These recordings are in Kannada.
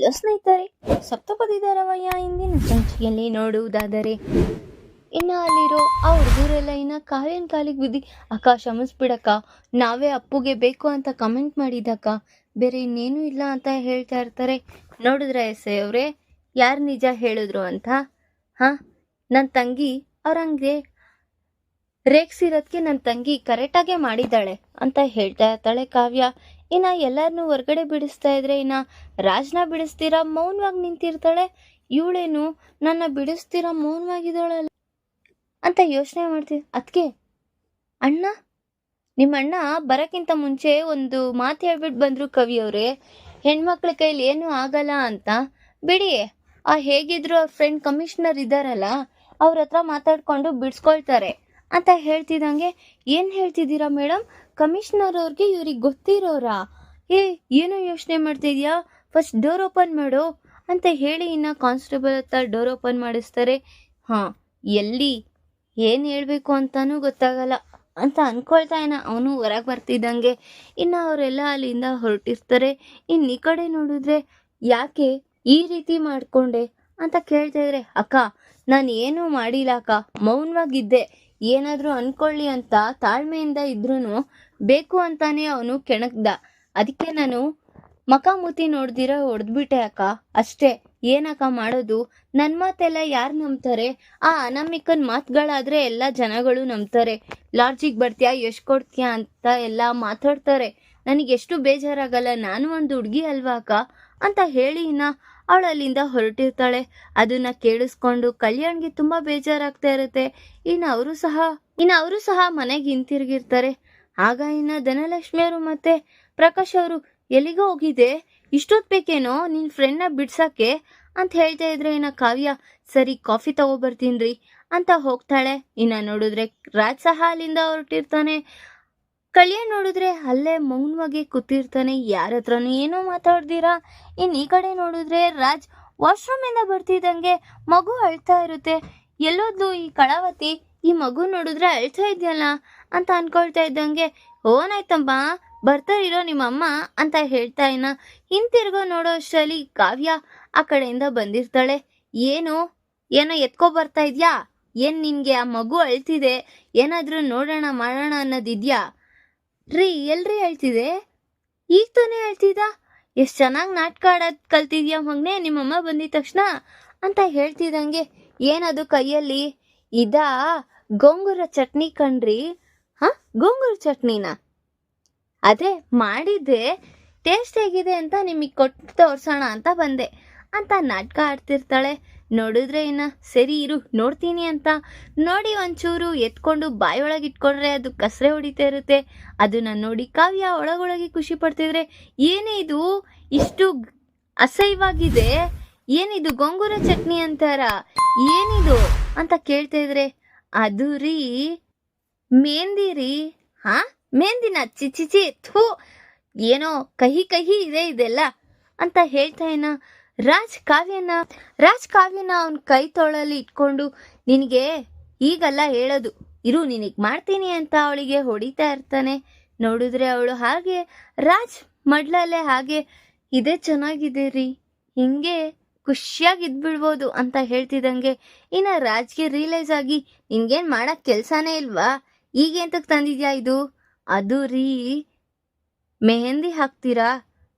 ಹಲೋ ಸ್ನೇಹಿತರೆ, ಸಪ್ತಪದಿ ಧಾರಾವಾಹಿಯ ಇಂದಿನ ಸಂಚಿಕೆಯಲ್ಲಿ ನೋಡುವುದಾದರೆ ಇನ್ನು ಅಲ್ಲಿರೋ ಆ ಹುಡುಗರೆಲ್ಲ ಇನ್ನು ಕಾವ್ಯನ ಕಾಲಿಗೆ ಬಿದ್ದು ಅಕ್ಕ ಕ್ಷಮಿಸ್ಬಿಡಕ್ಕ, ನಾವೇ ಅಪ್ಪುಗೆ ಬೇಕು ಅಂತ ಕಮೆಂಟ್ ಮಾಡಿದಕ್ಕ, ಬೇರೆ ಇನ್ನೇನು ಇಲ್ಲ ಅಂತ ಹೇಳ್ತಾ ಇರ್ತಾರೆ. ನೋಡಿದ್ರೆ ಎಸ್ಐ ಅವರೇ, ಯಾರು ನಿಜ ಹೇಳಿದ್ರು ಅಂತ? ನನ್ನ ತಂಗಿ ಅವ್ರಂಗೆ ರೇಗ್ಸಿರೋದಕ್ಕೆ ನನ್ನ ತಂಗಿ ಕರೆಕ್ಟಾಗೆ ಮಾಡಿದ್ದಾಳೆ ಅಂತ ಹೇಳ್ತಾ ಇರ್ತಾಳೆ ಕಾವ್ಯ. ಇನ್ನು ಎಲ್ಲರನ್ನೂ ಹೊರ್ಗಡೆ ಬಿಡಿಸ್ತಾ ಇದ್ರೆ ಇನ್ನು ರಾಜ್ನ ಬಿಡಿಸ್ತೀರಾ ಮೌನವಾಗಿ ನಿಂತಿರ್ತಾಳೆ. ಇವಳೇನು ನನ್ನ ಬಿಡಿಸ್ತೀರಾ ಮೌನವಾಗಿದ್ದಾಳಲ್ಲ ಅಂತ ಯೋಚನೆ ಮಾಡ್ತೀವಿ. ಅದಕ್ಕೆ ಅಣ್ಣ, ನಿಮ್ಮ ಅಣ್ಣ ಬರೋಕ್ಕಿಂತ ಮುಂಚೆ ಒಂದು ಮಾತು ಹೇಳ್ಬಿಟ್ಟು ಬಂದರು ಕವಿಯವ್ರೆ, ಹೆಣ್ಮಕ್ಳ ಕೈಲಿ ಏನೂ ಆಗಲ್ಲ ಅಂತ. ಬಿಡಿ, ಹೇಗಿದ್ರು ಅವ್ರ ಫ್ರೆಂಡ್ ಕಮಿಷನರ್ ಇದ್ದಾರಲ್ಲ, ಅವ್ರ ಹತ್ರ ಮಾತಾಡ್ಕೊಂಡು ಬಿಡಿಸ್ಕೊಳ್ತಾರೆ ಅಂತ ಹೇಳ್ತಿದ್ದಂಗೆ, ಏನು ಹೇಳ್ತಿದ್ದೀರಾ ಮೇಡಮ್, ಕಮಿಷನರ್ ಅವ್ರಿಗೆ ಇವ್ರಿಗೆ ಗೊತ್ತಿರೋರಾ? ಏನೋ ಯೋಚನೆ ಮಾಡ್ತಿದ್ಯಾ, ಫಸ್ಟ್ ಡೋರ್ ಓಪನ್ ಮಾಡು ಅಂತ ಹೇಳಿ ಇನ್ನು ಕಾನ್ಸ್ಟೇಬಲ್ ಹತ್ರ ಡೋರ್ ಓಪನ್ ಮಾಡಿಸ್ತಾರೆ. ಎಲ್ಲಿ ಏನು ಹೇಳಬೇಕು ಅಂತಾನೂ ಗೊತ್ತಾಗಲ್ಲ ಅಂತ ಅಂದ್ಕೊಳ್ತಾ ಅವನು ಹೊರಗೆ ಬರ್ತಿದ್ದಂಗೆ ಇನ್ನು ಅವರೆಲ್ಲ ಅಲ್ಲಿಂದ ಹೊರಟಿರ್ತಾರೆ. ಇನ್ನು ಈ ಕಡೆ ನೋಡಿದ್ರೆ, ಯಾಕೆ ಈ ರೀತಿ ಮಾಡಿಕೊಂಡೆ ಅಂತ ಕೇಳ್ತಾ ಇದ್ರೆ, ಅಕ್ಕ ನಾನು ಏನೂ ಮಾಡಿಲ್ಲ ಅಕ್ಕ, ಮೌನವಾಗಿದ್ದೆ, ಏನಾದರೂ ಅನ್ಕೊಳ್ಳಿ ಅಂತ ತಾಳ್ಮೆಯಿಂದ ಇದ್ರೂ ಬೇಕು ಅಂತಾನೆ ಅವನು ಕೆಣಕ್ದ, ಅದಕ್ಕೆ ನಾನು ಮಕಾಮೂತಿ ನೋಡ್ದಿರ ಹೊಡೆದ್ಬಿಟ್ಟೆ ಅಕ್ಕ, ಅಷ್ಟೇ. ಏನಕ್ಕ ಮಾಡೋದು, ನನ್ನ ಮಾತೆಲ್ಲ ಯಾರು ನಂಬ್ತಾರೆ? ಆ ಅನಾಮಿಕನ್ ಮಾತುಗಳಾದರೆ ಎಲ್ಲ ಜನಗಳು ನಂಬ್ತಾರೆ. ಲಾಡ್ಜಿಗೆ ಬರ್ತೀಯಾ, ಎಷ್ಟು ಕೊಡ್ತೀಯಾ ಅಂತ ಎಲ್ಲ ಮಾತಾಡ್ತಾರೆ. ನನಗೆಷ್ಟು ಬೇಜಾರಾಗಲ್ಲ, ನಾನು ಒಂದು ಹುಡುಗಿ ಅಲ್ವಾ ಅಕ್ಕ ಅಂತ ಹೇಳಿ ಅವಳು ಅಲ್ಲಿಂದ ಹೊರಟಿರ್ತಾಳೆ. ಅದನ್ನ ಕೇಳಿಸ್ಕೊಂಡು ಕಲ್ಯಾಣ್ಗೆ ತುಂಬ ಬೇಜಾರಾಗ್ತಾ ಇರುತ್ತೆ. ಇನ್ನು ಅವರು ಸಹ ಮನೆಗೆ ಹಿಂತಿರುಗಿರ್ತಾರೆ. ಆಗ ಧನಲಕ್ಷ್ಮಿ ಅವರು ಮತ್ತೆ ಪ್ರಕಾಶ್ ಅವರು, ಎಲ್ಲಿಗೋ ಹೋಗಿದೆ, ಇಷ್ಟೊತ್ತು ಬೇಕೇನೋ ನಿನ್ನ ಫ್ರೆಂಡ್ನ ಬಿಡ್ಸಕ್ಕೆ ಅಂತ ಹೇಳ್ತಾ ಇದ್ರೆ ಕಾವ್ಯ, ಸರಿ ಕಾಫಿ ತಗೋಬರ್ತೀನ್ರಿ ಅಂತ ಹೋಗ್ತಾಳೆ. ನೋಡಿದ್ರೆ ರಾಜ್ ಸಹ ಅಲ್ಲಿಂದ ಹೊರಟಿರ್ತಾನೆ. ಕಲ್ಯಾಣ್ ನೋಡಿದ್ರೆ ಅಲ್ಲೇ ಮೌನವಾಗಿ ಕೂತಿರ್ತಾನೆ, ಯಾರ ಹತ್ರನೂ ಏನೋ ಮಾತಾಡ್ದಿರಾ. ಈ ಕಡೆ ನೋಡಿದ್ರೆ ರಾಜ್ ವಾಶ್ರೂಮಿಂದ ಬರ್ತಿದ್ದಂಗೆ ಮಗು ಅಳ್ತಾ ಇರುತ್ತೆ. ಎಲ್ಲೋದ್ಲು ಈ ಕಳಾವತಿ, ಈ ಮಗು ನೋಡಿದ್ರೆ ಅಳ್ತಾ ಇದೆಯಲ್ಲ ಅಂತ ಅನ್ಕೊಳ್ತಾ ಇದ್ದಂಗೆ, ಓನಾಯ್ತಮ್ಮ ಬರ್ತಾ ಇರೋ ನಿಮ್ಮಮ್ಮ ಅಂತ ಹೇಳ್ತಾ ಹಿಂತಿರ್ಗೋ ನೋಡೋ ಅಷ್ಟರಲ್ಲಿ ಕಾವ್ಯ ಆ ಕಡೆಯಿಂದ ಬಂದಿರ್ತಾಳೆ. ಏನೋ ಎತ್ಕೊ ಬರ್ತಾ ಇದ್ಯಾ, ಏನ್ ನಿನ್ಗೆ ಆ ಮಗು ಅಳ್ತಿದೆ, ಏನಾದ್ರೂ ನೋಡೋಣ ಮಾಡೋಣ ಅನ್ನೋದಿದ್ಯಾ? ಎಲ್ರಿ ಹೇಳ್ತಿದೆ, ಈಗ ತಾನೇ ಹೇಳ್ತಿದ್ದ, ಎಷ್ಟು ಚೆನ್ನಾಗಿ ನಾಟಕ ಆಡೋದು ಕಲ್ತಿದ್ಯಾ ಮಗನೇ ನಿಮ್ಮಮ್ಮ ಬಂದಿದ ತಕ್ಷಣ ಅಂತ ಹೇಳ್ತಿದ್ದಂಗೆ, ಏನದು ಕೈಯಲ್ಲಿ? ಇದಾ ಗೋಂಗೂರ ಚಟ್ನಿ ಕಣ್ರಿ. ಗೋಂಗೂರ ಚಟ್ನಿನ? ಅದೇ ಮಾಡಿದ್ದೆ, ಟೇಸ್ಟ್ ಹೇಗಿದೆ ಅಂತ ನಿಮಗೆ ಕೊಟ್ಟು ತೋರ್ಸೋಣ ಅಂತ ಬಂದೆ ಅಂತ ನಾಟಕ ಆಡ್ತಿರ್ತಾಳೆ. ನೋಡಿದ್ರೆ ಸರಿ ಇರು ನೋಡ್ತೀನಿ ಅಂತ ನೋಡಿ ಒಂಚೂರು ಎತ್ಕೊಂಡು ಬಾಯೊಳಗೆ ಇಟ್ಕೊಂಡ್ರೆ ಅದು ಕಸರೆ ಹೊಡಿತಾ ಇರುತ್ತೆ. ಅದನ್ನ ನೋಡಿ ಕಾವ್ಯ ಒಳಗೊಳಗೆ ಖುಷಿ ಪಡ್ತಿದ್ರೆ, ಏನೇ ಇದು ಇಷ್ಟು ಅಸಹ್ಯವಾಗಿದೆ, ಏನಿದು ಗೋಂಗೂರ ಚಟ್ನಿ ಅಂತಾರ, ಏನಿದು ಅಂತ ಕೇಳ್ತಾ ಇದ್ರೆ, ಅದು ರೀ ಮೆಹಂದಿ ರೀ. ಮೆಹಂದಿನ? ಚಿಚಿಚಿ, ಥೂ, ಏನೋ ಕಹಿ ಕಹಿ ಇದೆ ಇದೆಲ್ಲ ಅಂತ ಹೇಳ್ತಾ ರಾಜ್ ಕಾವ್ಯನ ಅವನ ಕೈ ತೋಳಲ್ಲಿ ಇಟ್ಕೊಂಡು, ನಿನಗೆ ಈಗಲ್ಲ ಹೇಳೋದು, ಇರು ನಿನಗೆ ಮಾಡ್ತೀನಿ ಅಂತ ಅವಳಿಗೆ ಹೊಡಿತಾ ಇರ್ತಾನೆ. ನೋಡಿದ್ರೆ ಅವಳು ಹಾಗೆ ರಾಜ್ ಮಡ್ಲಲ್ಲೇ ಹಾಗೆ, ಇದೇ ಚೆನ್ನಾಗಿದೆ ರೀ, ಹಿಂಗೆ ಖುಷಿಯಾಗಿ ಇದ್ಬಿಡ್ಬೋದು ಅಂತ ಹೇಳ್ತಿದ್ದಂಗೆ ರಾಜ್ಗೆ ರಿಯಲೈಸ್ ಆಗಿ, ನಿನ್ಗೇನು ಮಾಡಕ್ ಕೆಲ್ಸನೇ ಇಲ್ವಾ, ಈಗ ಎಂತಕ್ಕೆ ತಂದಿದ್ಯಾ ಇದು? ಅದು ರೀ ಮೆಹಂದಿ ಹಾಕ್ತೀರಾ?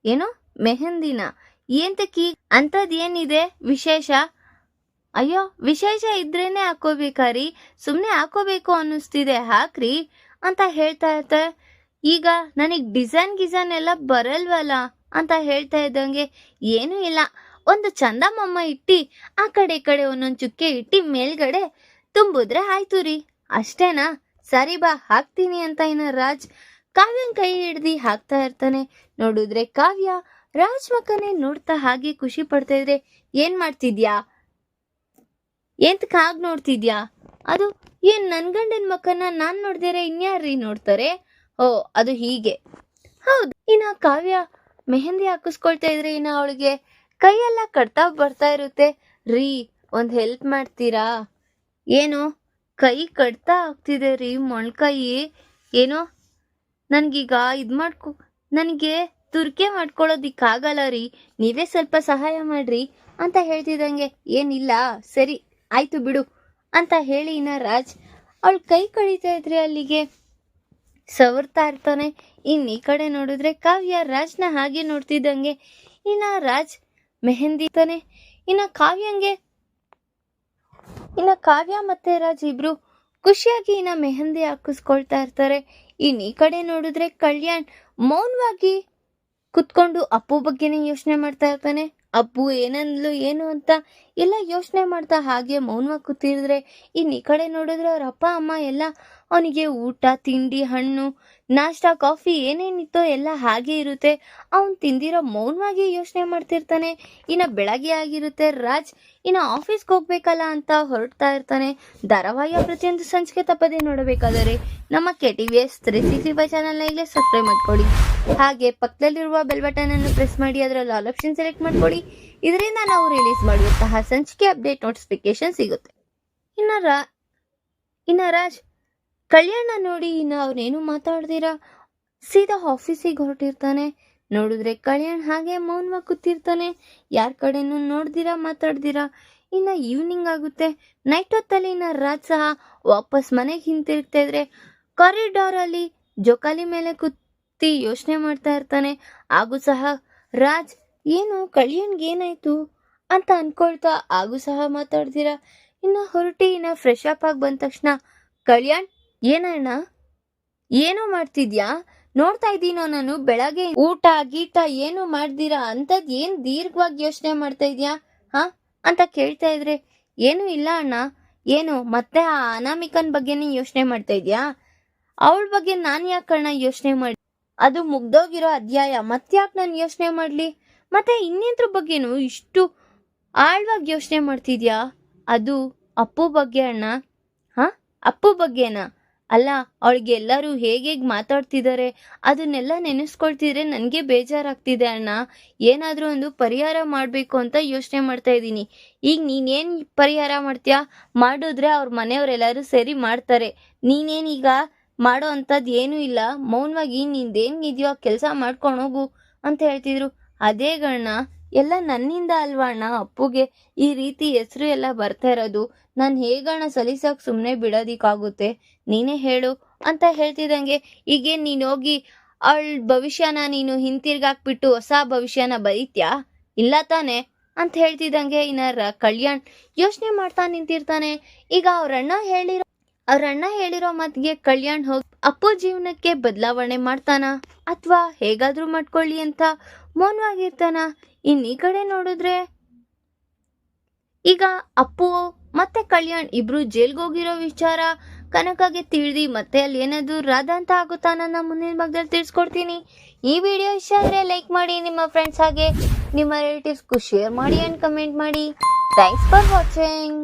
ಏನೋ ಮೆಹಂದಿನ? ಏಂತಕ್ಕೀ ಅಂಥದ್ದೇನಿದೆ ವಿಶೇಷ? ಅಯ್ಯೋ ವಿಶೇಷ ಇದ್ರೇನೆ ಹಾಕೋಬೇಕಾರಿ, ಸುಮ್ಮನೆ ಹಾಕೋಬೇಕು ಅನ್ನಿಸ್ತಿದೆ, ಹಾಕ್ರಿ ಅಂತ ಹೇಳ್ತಾ ಇರ್ತಾರೆ. ಈಗ ನನಗೆ ಡಿಸೈನ್ ಎಲ್ಲ ಬರಲ್ವಲ್ಲ ಅಂತ ಹೇಳ್ತಾ ಇದ್ದಂಗೆ, ಏನೂ ಇಲ್ಲ, ಒಂದು ಚಂದಮಮ್ಮ ಇಟ್ಟು ಆ ಕಡೆ ಈ ಕಡೆ ಒಂದೊಂದು ಚುಕ್ಕೆ ಇಟ್ಟು ಮೇಲ್ಗಡೆ ತುಂಬಿದ್ರೆ ಆಯ್ತು ರೀ, ಅಷ್ಟೇನಾ? ಸರಿ ಬಾ ಹಾಕ್ತೀನಿ ಅಂತ ರಾಜ್ ಕಾವ್ಯನ ಕೈ ಹಿಡ್ದು ಹಾಕ್ತಾ ಇರ್ತಾನೆ. ನೋಡಿದ್ರೆ ಕಾವ್ಯ ರಾಜ್ ಮಕ್ಕನೇ ನೋಡ್ತಾ ಹಾಗೆ ಖುಷಿ ಪಡ್ತಾ ಇದ್ರೆ, ಏನ್ ಮಾಡ್ತಿದ್ಯಾ, ಎಂತಕ್ ಹಾಗೆ ನೋಡ್ತಿದ್ಯಾ? ಅದು ಏನ್ ನನ್ ಗಂಡನ ಮಕ್ಕನ ನಾನ್ ನೋಡ್ದಿರ ಇನ್ಯಾರ್ರೀ ನೋಡ್ತಾರೆ? ಓ ಅದು ಹೀಗೆ, ಹೌದು. ಕಾವ್ಯ ಮೆಹಂದಿ ಹಾಕಿಸ್ಕೊಳ್ತಾ ಇದ್ರೆ ಅವಳಿಗೆ ಕೈಯೆಲ್ಲ ಕಟ್ತಾ ಬರ್ತಾ ಇರುತ್ತೆ. ರೀ ಒಂದ್ ಹೆಲ್ಪ್ ಮಾಡ್ತೀರಾ? ಏನು? ಕೈ ಕಟ್ತಾ ಆಗ್ತಿದೆ ರೀ, ಮೊಣ್ಕೈ. ಏನೋ ನನ್ಗೀಗ ನನಗೆ ತುರ್ಕೆ ಮಾಡ್ಕೊಳ್ಳೋದಿಕ್ಕಾಗಲ್ಲ ರೀ, ನೀವೇ ಸ್ವಲ್ಪ ಸಹಾಯ ಮಾಡ್ರಿ ಅಂತ ಹೇಳ್ತಿದ್ದಂಗೆ ಏನಿಲ್ಲ ಸರಿ ಆಯ್ತು ಬಿಡು ಅಂತ ಹೇಳಿ ಇನ್ನ ರಾಜ್ ಅವಳ ಕೈ ಕಡಿತಾ ಇದ್ರೆ ಅಲ್ಲಿಗೆ ಸವರ್ತಾ ಇರ್ತಾನೆ. ಈ ಕಡೆ ನೋಡಿದ್ರೆ ಕಾವ್ಯ ರಾಜ್ನ ಹಾಗೆ ನೋಡ್ತಿದ್ದಂಗೆ ಇನ್ನ ರಾಜ್ ಮೆಹಂದಿ ತಾನೆ. ಇನ್ನ ಕಾವ್ಯ ಮತ್ತೆ ರಾಜ್ ಇಬ್ರು ಖುಷಿಯಾಗಿ ಇನ್ನ ಮೆಹಂದಿ ಹಾಕಿಸ್ಕೊಳ್ತಾ ಇರ್ತಾರೆ. ಈ ಕಡೆ ನೋಡಿದ್ರೆ ಕಲ್ಯಾಣ್ ಮೌನವಾಗಿ ಕುತ್ಕೊಂಡು ಅಪ್ಪು ಬಗ್ಗೆನೇ ಯೋಚನೆ ಮಾಡ್ತಾ ಇರ್ತಾನೆ. ಅಪ್ಪು ಏನಂದ್ಲು ಏನು ಅಂತ ಎಲ್ಲ ಯೋಚನೆ ಮಾಡ್ತಾ ಹಾಗೆ ಮೌನವಾಗಿ ಕೂತಿದ್ರೆ ಈ ಕಡೆ ನೋಡಿದ್ರೆ ಅವ್ರ ಅಪ್ಪ ಅಮ್ಮ ಎಲ್ಲ ಅವನಿಗೆ ಊಟ ತಿಂಡಿ ಹಣ್ಣು ನಾಷ್ಟ ಕಾಫಿ ಏನೇನಿತ್ತೋ ಎಲ್ಲ ಹಾಗೆ ಇರುತ್ತೆ. ಅವನು ತಿಂದಿರೋ ಮೌನವಾಗಿ ಯೋಚನೆ ಮಾಡ್ತಿರ್ತಾನೆ. ಇನ್ನ ಬೆಳಗ್ಗೆ ಆಗಿರುತ್ತೆ. ರಾಜ್ ಇನ್ನ ಆಫೀಸ್ಗೆ ಹೋಗ್ಬೇಕಲ್ಲ ಅಂತ ಹೊರಡ್ತಾ ಇರ್ತಾನೆ. ಧಾರಾವಾಹಿಯ ಪ್ರತಿಯೊಂದು ಸಂಚಿಕೆ ತಪ್ಪದೇ ನೋಡಬೇಕಾದರೆ ನಮ್ಮ KTVS 365 ಚಾನಲ್ನ ಈಗಲೇ ಸಬ್ಸ್ಕ್ರೈಬ್ ಮಾಡ್ಕೊಳ್ಳಿ. ಹಾಗೆ ಪಕ್ಕದಲ್ಲಿರುವ ಬೆಲ್ ಬಟನ್ ಅನ್ನು ಪ್ರೆಸ್ ಮಾಡಿ ಅದರಲ್ಲಿ ಆಲ್ ಆಪ್ಷನ್ ಸೆಲೆಕ್ಟ್ ಮಾಡ್ಕೊಳ್ಳಿ. ಇದರಿಂದ ನಾವು ರಿಲೀಸ್ ಮಾಡುವಂತಹ ಸಂಚಿಕೆ ಅಪ್ಡೇಟ್ ನೋಟಿಫಿಕೇಶನ್ ಸಿಗುತ್ತೆ. ಇನ್ನ ರಾಜ್ ಕಲ್ಯಾಣ ನೋಡಿ ಇನ್ನು ಅವನೇನು ಮಾತಾಡ್ದಿರಾ ಸೀದಾ ಆಫೀಸಿಗೆ ಹೊರಟಿರ್ತಾನೆ. ನೋಡಿದ್ರೆ ಕಲ್ಯಾಣ್ ಹಾಗೆ ಮೌನವಾಗಿ ಕೂತಿರ್ತಾನೆ. ಯಾರ ಕಡೆನೂ ನೋಡ್ದಿರಾ ಮಾತಾಡ್ದಿರಾ. ಇನ್ನ ಈವ್ನಿಂಗ್ ಆಗುತ್ತೆ. ನೈಟ್ ಹೊತ್ತಲ್ಲಿ ಇನ್ನ ರಾಜ್ ಸಹ ವಾಪಸ್ ಮನೆಗೆ ಹಿಂತಿರುಗ್ತಾ ಇದ್ರೆ ಕಾರಿಡಾರ್ ಅಲ್ಲಿ ಜೋಕಾಲಿ ಮೇಲೆ ಕೂತಿ ಯೋಚನೆ ಮಾಡ್ತಾ ಇರ್ತಾನೆ. ಹಾಗೂ ಸಹ ರಾಜ್ ಏನು ಕಲ್ಯಾಣ್ಗೆ ಏನಾಯ್ತು ಅಂತ ಅನ್ಕೊಳ್ತಾ ಹಾಗೂ ಸಹ ಮಾತಾಡ್ದಿರಾ ಇನ್ನ ಹೊರಟಿ ಇನ್ನ ಫ್ರೆಶ್ ಅಪ್ ಆಗಿ ಬಂದ ತಕ್ಷಣ ಕಲ್ಯಾಣ್ ಏನಣ್ಣ ಏನೋ ಮಾಡ್ತಿದ್ಯಾ, ನೋಡ್ತಾ ಇದ್ದೀನೋ ನಾನು ಬೆಳಗ್ಗೆ ಊಟ ಗೀಟ ಏನು ಮಾಡ್ದಿರಾ ಅಂತದ್ ಏನ್ ದೀರ್ಘವಾಗಿ ಯೋಚನೆ ಮಾಡ್ತಾ ಇದ್ಯಾ ಅಂತ ಕೇಳ್ತಾ ಇದ್ರೆ ಏನು ಇಲ್ಲ ಅಣ್ಣ, ಏನು ಮತ್ತೆ ಆ ಅನಾಮಿಕನ್ ಬಗ್ಗೆನೇ ಯೋಚನೆ ಮಾಡ್ತಾ ಇದ್ಯಾ? ಅವಳ ಬಗ್ಗೆ ನಾನು ಯಾಕಣ್ಣ ಯೋಚನೆ ಮಾಡಿ, ಅದು ಮುಗ್ದೋಗಿರೋ ಅಧ್ಯಾಯ ಮತ್ತ್ಯಾಕೆ ನಾನು ಯೋಚನೆ ಮಾಡ್ಲಿ? ಮತ್ತೆ ಇನ್ನೇದ್ರ ಬಗ್ಗೆನು ಇಷ್ಟು ಆಳವಾಗಿ ಯೋಚನೆ ಮಾಡ್ತಿದ್ಯಾ? ಅದು ಅಪ್ಪು ಬಗ್ಗೆ ಅಣ್ಣ. ಅಪ್ಪು ಬಗ್ಗೆನಾ? ಅಲ್ಲ, ಅವಳಿಗೆ ಎಲ್ಲರೂ ಹೇಗೆ ಮಾತಾಡ್ತಿದ್ದಾರೆ ಅದನ್ನೆಲ್ಲ ನೆನೆಸ್ಕೊಳ್ತಿದ್ರೆ ನನಗೆ ಬೇಜಾರಾಗ್ತಿದೆ ಅಣ್ಣ. ಏನಾದರೂ ಒಂದು ಪರಿಹಾರ ಮಾಡಬೇಕು ಅಂತ ಯೋಚನೆ ಮಾಡ್ತಾ ಇದ್ದೀನಿ. ಈಗ ನೀನೇನು ಪರಿಹಾರ ಮಾಡ್ತೀಯಾ? ಮಾಡಿದ್ರೆ ಅವ್ರ ಮನೆಯವರೆಲ್ಲರೂ ಸೇರಿ ಮಾಡ್ತಾರೆ. ನೀನೇನೀಗ ಮಾಡೋ ಅಂಥದ್ದು ಏನೂ ಇಲ್ಲ, ಮೌನವಾಗಿ ನಿಂದೇನಿದೆಯೋ ಕೆಲಸ ಮಾಡ್ಕೊಂಡು ಹೋಗು ಅಂತ ಹೇಳ್ತಿದ್ರು. ಅದೇ ಗಣ್ಣ ಎಲ್ಲ ನನ್ನಿಂದ ಅಲ್ವಾ ಅಣ್ಣ ಅಪ್ಪುಗೆ ಈ ರೀತಿ ಹೆಸರು ಎಲ್ಲ ಬರ್ತಾ ಇರೋದು. ನಾನು ಹೇಗಣ್ಣ ಸಲೀಸಾಗಿ ಸುಮ್ಮನೆ ಬಿಡೋದಿಕ್ಕಾಗುತ್ತೆ, ನೀನೇ ಹೇಳು ಅಂತ ಹೇಳ್ತಿದ್ದಂಗೆ ಈಗೇನು ನೀನು ಹೋಗಿ ಅವಳ ಭವಿಷ್ಯನ ನೀನು ಹಿಂತಿರ್ಗಾಕ್ಬಿಟ್ಟು ಹೊಸ ಭವಿಷ್ಯನ ಬರೀತ್ಯಾ? ಇಲ್ಲ ತಾನೆ ಅಂತ ಹೇಳ್ತಿದ್ದಂಗೆ ಇನ್ನ ಕಲ್ಯಾಣ್ ಯೋಚನೆ ಮಾಡ್ತಾ ನಿಂತಿರ್ತಾನೆ. ಈಗ ಅವ್ರಣ್ಣ ಹೇಳಿರೋ ಮಾತಿಗೆ ಕಲ್ಯಾಣ್ ಹೋಗಿ ಅಪ್ಪು ಜೀವನಕ್ಕೆ ಬದಲಾವಣೆ ಮಾಡ್ತಾನ ಅಥವಾ ಹೇಗಾದ್ರೂ ಮಾಡ್ಕೊಳ್ಳಿ ಅಂತ ಮೌನವಾಗಿರ್ತಾನ. ಈ ಕಡೆ ನೋಡಿದ್ರೆ ಈಗ ಅಪ್ಪು ಮತ್ತೆ ಕಲ್ಯಾಣ್ ಇಬ್ರು ಜೈಲ್ಗೆ ಹೋಗಿರೋ ವಿಚಾರ ಕನಕಗೆ ತಿಳಿದಿ ಮತ್ತೆ ಅಲ್ಲಿ ಏನಾದ್ರು ರಾಧಾ ಅಂತ ಆಗುತ್ತಾ ನನ್ನ ಮುಂದಿನ ಭಾಗದಲ್ಲಿ ತಿಳಿಸ್ಕೊಡ್ತೀನಿ. ಈ ವಿಡಿಯೋ ಇಷ್ಟ ಆದರೆ ಲೈಕ್ ಮಾಡಿ, ನಿಮ್ಮ ಫ್ರೆಂಡ್ಸ್ ಹಾಗೆ ನಿಮ್ಮ ರಿಲೇಟಿವ್ಸ್ಗೂ ಶೇರ್ ಮಾಡಿ ಅಂಡ್ ಕಮೆಂಟ್ ಮಾಡಿ. Thanks for watching.